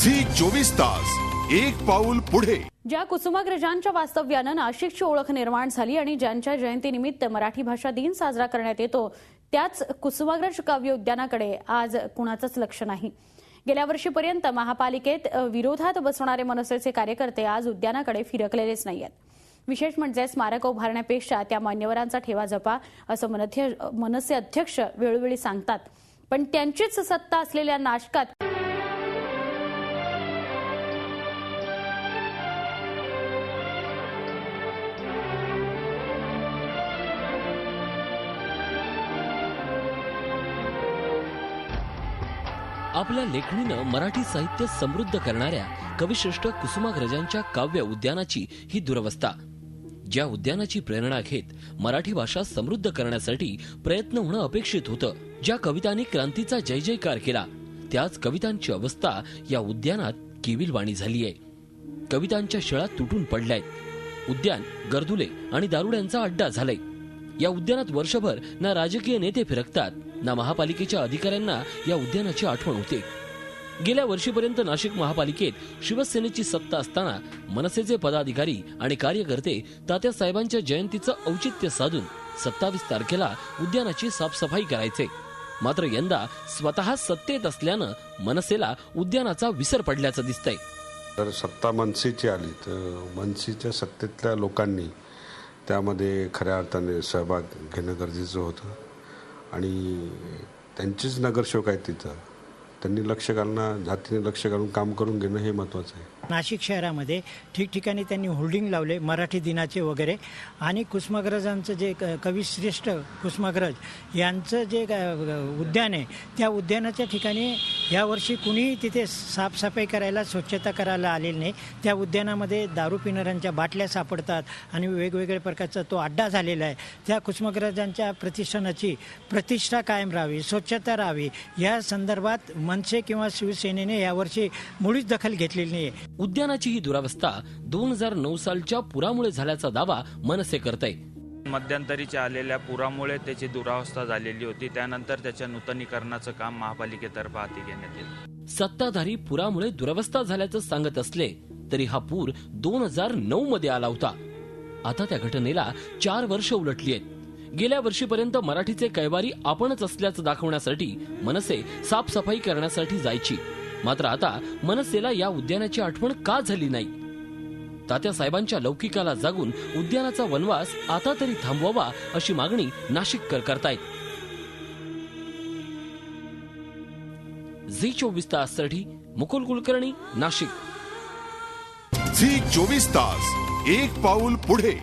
Zee 24 तास एक पाऊल पुढे। ज्या कुसुमाग्रजांच्या वास्तव्यानं नाशिकची ओळख निर्माण झाली आणि ज्यांच्या जयंतीनिमित्त मराठी भाषा दिन साजरा करण्यात येतो, त्याच कुसुमाग्रज काव्य उद्यानाकडे आज कुणाचंच लक्ष नाही। गेल्या वर्षीपर्यंत महापालिकेत विरोधात बसणारे मनसेचे कार्यकर्ते आज उद्यानाकडे फिरकलेलेच नाहीयेत। विशेष म्हणजे स्मारक उभारण्यापेक्षा त्या मान्यवरांचा ठेवा जपा असं मनसे अध्यक्ष वेळोवेळी सांगतात, पण त्यांचीच सत्ता असलेल्या नाशकात आपल्या लेखणीनं मराठी साहित्य समृद्ध करणाऱ्या कविश्रेष्ठ कुसुमाग्रजांच्या काव्य उद्यानाची ही दुरवस्था। ज्या उद्यानाची प्रेरणा घेत मराठी भाषा समृद्ध करण्यासाठी प्रयत्न होणं अपेक्षित होतं, ज्या कवितांनी क्रांतीचा जय जयकार केला, त्याच कवितांची अवस्था या उद्यानात केविलवाणी झालीय। कवितांच्या शिळा तुटून पडल्यात। उद्यान गर्दुले आणि दारुड्यांचा अड्डा झालाय। या उद्यानात वर्षभर ना राजकीय नेते फिरकतात, ना महापालिकेच्या अधिकाऱ्यांना या उद्यानाची आठवण होते। गेल्या वर्षीपर्यंत नाशिक महापालिकेत शिवसेनेची सत्ता असताना मनसेचे पदाधिकारी आणि कार्यकर्ते तात्यासाहेबांच्या जयंतीचं औचित्य साधून 27 तारखेला उद्यानाची साफसफाई करायचे। मात्र यंदा स्वतः सत्तेत असल्यानं मनसेला उद्यानाचा विसर पडल्याचं दिसतंय। तर सत्ता मनसेची आली तर मनसेच्या सत्तेतल्या लोकांनी त्यामध्ये खऱ्या अर्थाने सहभाग घेणं गरजेचं होतं आणि त्यांचीच नगरसेवक आहेत तिथं, त्यांनी लक्ष घालणं, जातीने लक्ष घालून काम करून घेणं हे महत्त्वाचं आहे। नाशिक शहरामध्ये ठिकठिकाणी त्यांनी होल्डिंग लावले मराठी दिनाचे वगैरे, आणि कुसुमाग्रजांचं जे कविश्रेष्ठ कुसुमाग्रज यांचं जे उद्यान आहे त्या उद्यानाच्या ठिकाणी यावर्षी कुणीही तिथे साफसफाई करायला, स्वच्छता करायला आलेली नाही। त्या उद्यानामध्ये दारू पिणाऱ्यांच्या बाटल्या सापडतात आणि वेगवेगळ्या प्रकारचा तो अड्डा झालेला आहे। त्या कुसुमाग्रजांच्या प्रतिष्ठानाची प्रतिष्ठा कायम राहावी, स्वच्छता राहावी, या संदर्भात मनसे किंवा शिवसेनेने यावर्षी मुळीच दखल घेतलेली नाही। उद्यानाची ही दुरावस्था 2009 सालच्या पुरामुळे झाल्याचा दावा मनसे करतंय। मध्यंतरीच्या आलेल्या पुरामुळे त्याची दुरावस्था झालेली होती, त्यानंतर त्याच्या नूतनीकरणाचं काम महापालिकेतर्फे हाती घेण्यात येईल। सत्ताधारी पुरामुळे दुरावस्था झाल्याचं सांगत असले तरी हा पूर 2009 मध्ये आला होता। आता त्या घटनेला 4 वर्ष उलटली आहेत। गेल्या वर्षीपर्यंत मराठीचे कैवारी आपणच असल्याचं दाखवण्यासाठी मनसे साफसफाई करण्यासाठी जायची, मात्र आता मनसेला या उद्यानाची आठवण का झाली नाही? तात्यासाहेबांच्या लौकिकाला जागून उद्यानाचा वनवास आता तरी थांबवावा अशी मागणी नाशिककर करतायत। झी 24 ताससाठी मुकुल कुलकर्णी, नाशिक। झी 24 तास एक पाऊल पुढे।